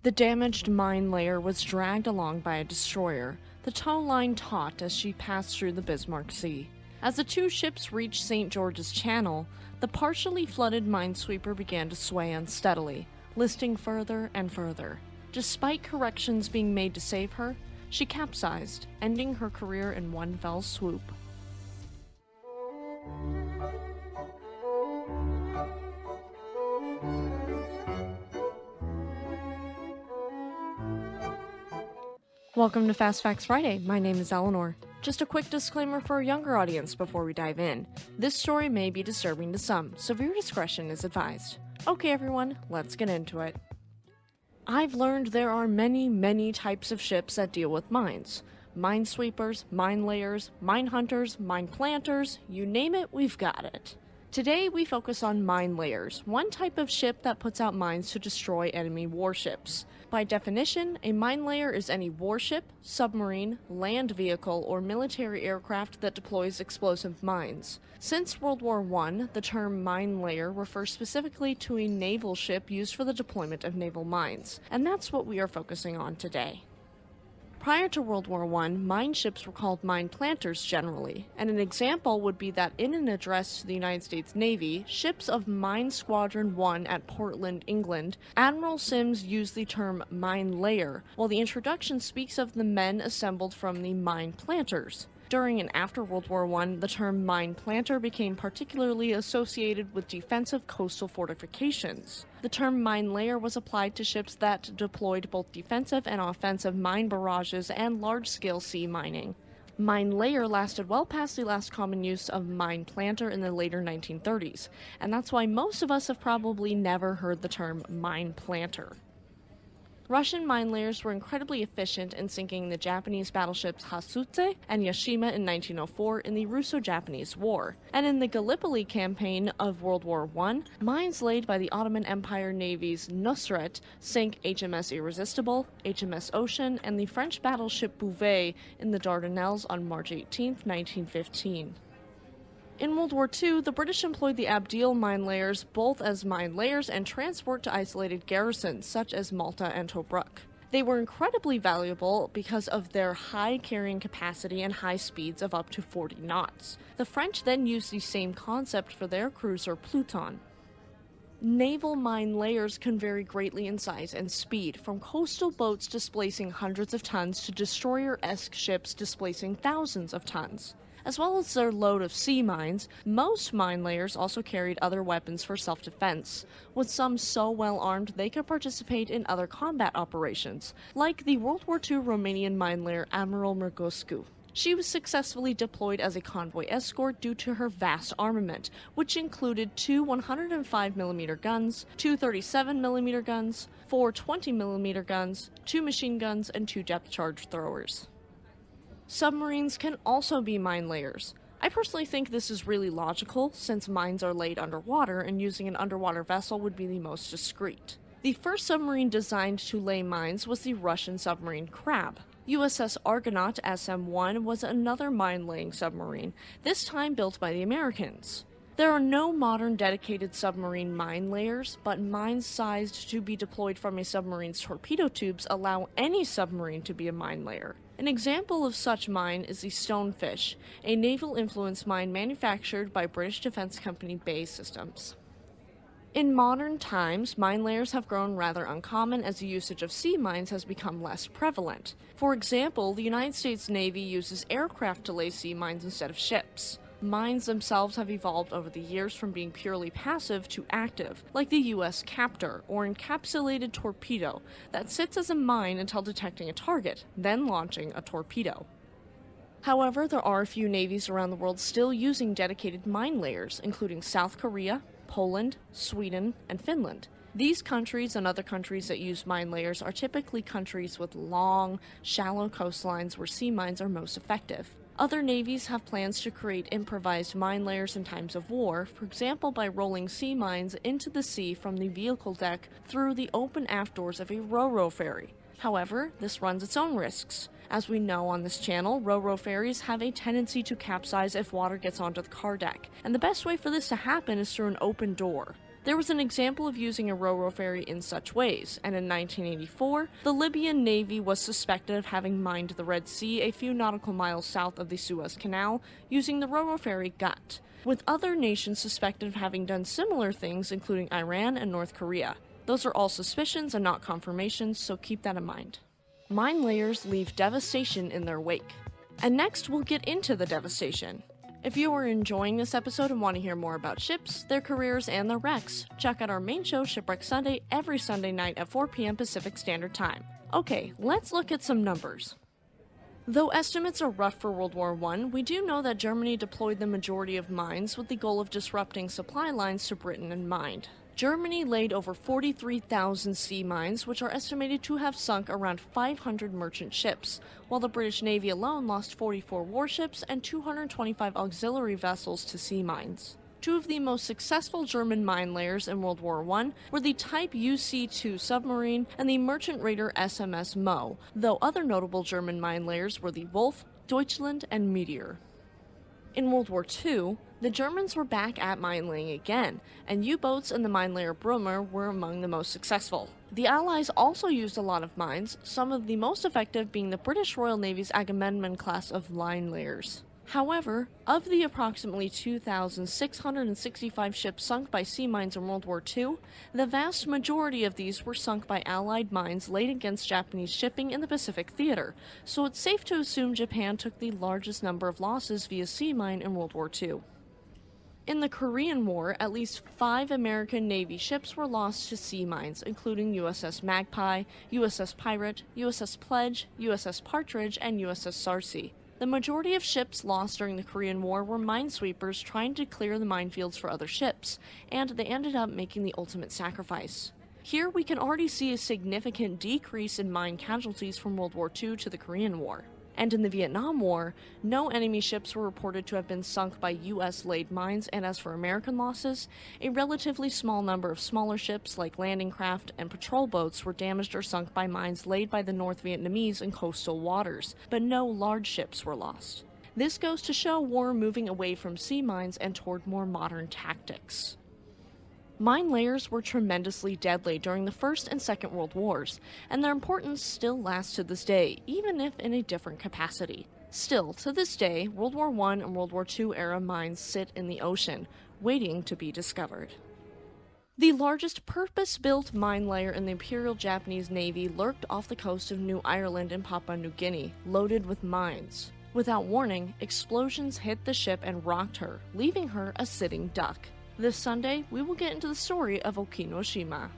The damaged mine layer was dragged along by a destroyer, the tow line taut as she passed through the Bismarck Sea. As the two ships reached St. George's Channel, the partially flooded minesweeper began to sway unsteadily, listing further and further. Despite corrections being made to save her, she capsized, ending her career in one fell swoop. Welcome to Fast Facts Friday. My name is Eleanor. Just a quick disclaimer for a younger audience before we dive in. This story may be disturbing to some, so viewer discretion is advised. Okay everyone, let's get into it. I've learned there are many types of ships that deal with mines. Minesweepers, mine layers, mine hunters, mine planters, you name it, we've got it. Today we focus on mine layers, one type of ship that puts out mines to destroy enemy warships. By definition, a mine layer is any warship, submarine, land vehicle, or military aircraft that deploys explosive mines. Since World War I, the term mine layer refers specifically to a naval ship used for the deployment of naval mines, and that's what we are focusing on today. Prior to World War I, mine ships were called mine planters generally, and an example would be that in an address to the United States Navy, ships of Mine Squadron 1 at Portland, England, Admiral Sims used the term mine layer, while the introduction speaks of the men assembled from the mine planters. During and after World War I, the term mine planter became particularly associated with defensive coastal fortifications. The term mine layer was applied to ships that deployed both defensive and offensive mine barrages and large-scale sea mining. Mine layer lasted well past the last common use of mine planter in the later 1930s, and that's why most of us have probably never heard the term mine planter. Russian mine layers were incredibly efficient in sinking the Japanese battleships Hasutse and Yashima in 1904 in the Russo-Japanese War, and in the Gallipoli campaign of World War I, mines laid by the Ottoman Empire Navy's Nusret sank HMS Irresistible, HMS Ocean, and the French battleship Bouvet in the Dardanelles on March 18, 1915. In World War II, the British employed the Abdeel mine layers both as mine layers and transport to isolated garrisons such as Malta and Tobruk. They were incredibly valuable because of their high carrying capacity and high speeds of up to 40 knots. The French then used the same concept for their cruiser Pluton. Naval mine layers can vary greatly in size and speed, from coastal boats displacing hundreds of tons to destroyer-esque ships displacing thousands of tons. As well as their load of sea mines, most mine layers also carried other weapons for self-defense, with some so well armed they could participate in other combat operations, like the World War II Romanian mine layer Admiral Murgoscu. She was successfully deployed as a convoy escort due to her vast armament, which included two 105mm guns, two 37mm guns, four 20mm guns, two machine guns, and two depth charge throwers. Submarines can also be mine layers. I personally think this is really logical, since mines are laid underwater and using an underwater vessel would be the most discreet. The first submarine designed to lay mines was the Russian submarine Crab. USS Argonaut SM-1 was another mine-laying submarine, this time built by the Americans. There are no modern dedicated submarine mine layers, but mines sized to be deployed from a submarine's torpedo tubes allow any submarine to be a mine layer. An example of such mine is the Stonefish, a naval-influenced mine manufactured by British defense company Baisers. In modern times, mine layers have grown rather uncommon as the usage of sea mines has become less prevalent. For example, the United States Navy uses aircraft to lay sea mines instead of ships. Mines themselves have evolved over the years from being purely passive to active, like the US Captor, or encapsulated torpedo, that sits as a mine until detecting a target, then launching a torpedo. However, there are a few navies around the world still using dedicated mine layers, including South Korea, Poland, Sweden, and Finland. These countries and other countries that use mine layers are typically countries with long, shallow coastlines where sea mines are most effective. Other navies have plans to create improvised mine layers in times of war, for example by rolling sea mines into the sea from the vehicle deck through the open aft doors of a ro-ro ferry. However, this runs its own risks. As we know on this channel, ro-ro ferries have a tendency to capsize if water gets onto the car deck, and the best way for this to happen is through an open door. There was an example of using a ro-ro ferry in such ways, and in 1984, the Libyan Navy was suspected of having mined the Red Sea a few nautical miles south of the Suez Canal using the ro-ro ferry Gavotte, with other nations suspected of having done similar things, including Iran and North Korea. Those are all suspicions and not confirmations, so keep that in mind. Mine layers leave devastation in their wake. And next, we'll get into the devastation. If you are enjoying this episode and want to hear more about ships, their careers, and their wrecks, check out our main show, Shipwreck Sunday, every Sunday night at 4 p.m. Pacific Standard Time. Okay, let's look at some numbers. Though estimates are rough for World War I, we do know that Germany deployed the majority of mines with the goal of disrupting supply lines to Britain in mind. Germany laid over 43,000 sea mines, which are estimated to have sunk around 500 merchant ships, while the British Navy alone lost 44 warships and 225 auxiliary vessels to sea mines. Two of the most successful German mine layers in World War I were the Type UC-2 submarine and the merchant raider SMS Mo, though other notable German mine layers were the Wolf, Deutschland, and Meteor. In World War II, the Germans were back at mine laying again, and U-boats and the mine layer Brummer were among the most successful. The Allies also used a lot of mines, some of the most effective being the British Royal Navy's Agamemnon class of mine layers. However, of the approximately 2,665 ships sunk by sea mines in World War II, the vast majority of these were sunk by Allied mines laid against Japanese shipping in the Pacific Theater, so it's safe to assume Japan took the largest number of losses via sea mine in World War II. In the Korean War, at least 5 American Navy ships were lost to sea mines, including USS Magpie, USS Pirate, USS Pledge, USS Partridge, and USS Sarcy. The majority of ships lost during the Korean War were minesweepers trying to clear the minefields for other ships, and they ended up making the ultimate sacrifice. Here we can already see a significant decrease in mine casualties from World War II to the Korean War. And in the Vietnam War, no enemy ships were reported to have been sunk by US-laid mines, and as for American losses, a relatively small number of smaller ships like landing craft and patrol boats were damaged or sunk by mines laid by the North Vietnamese in coastal waters, but no large ships were lost. This goes to show war moving away from sea mines and toward more modern tactics. Mine layers were tremendously deadly during the First and Second World Wars, and their importance still lasts to this day, even if in a different capacity. Still, to this day, World War I and World War II era mines sit in the ocean, waiting to be discovered. The largest purpose-built mine layer in the Imperial Japanese Navy lurked off the coast of New Ireland in Papua New Guinea, loaded with mines. Without warning, explosions hit the ship and rocked her, leaving her a sitting duck. This Sunday, we will get into the story of Okinoshima.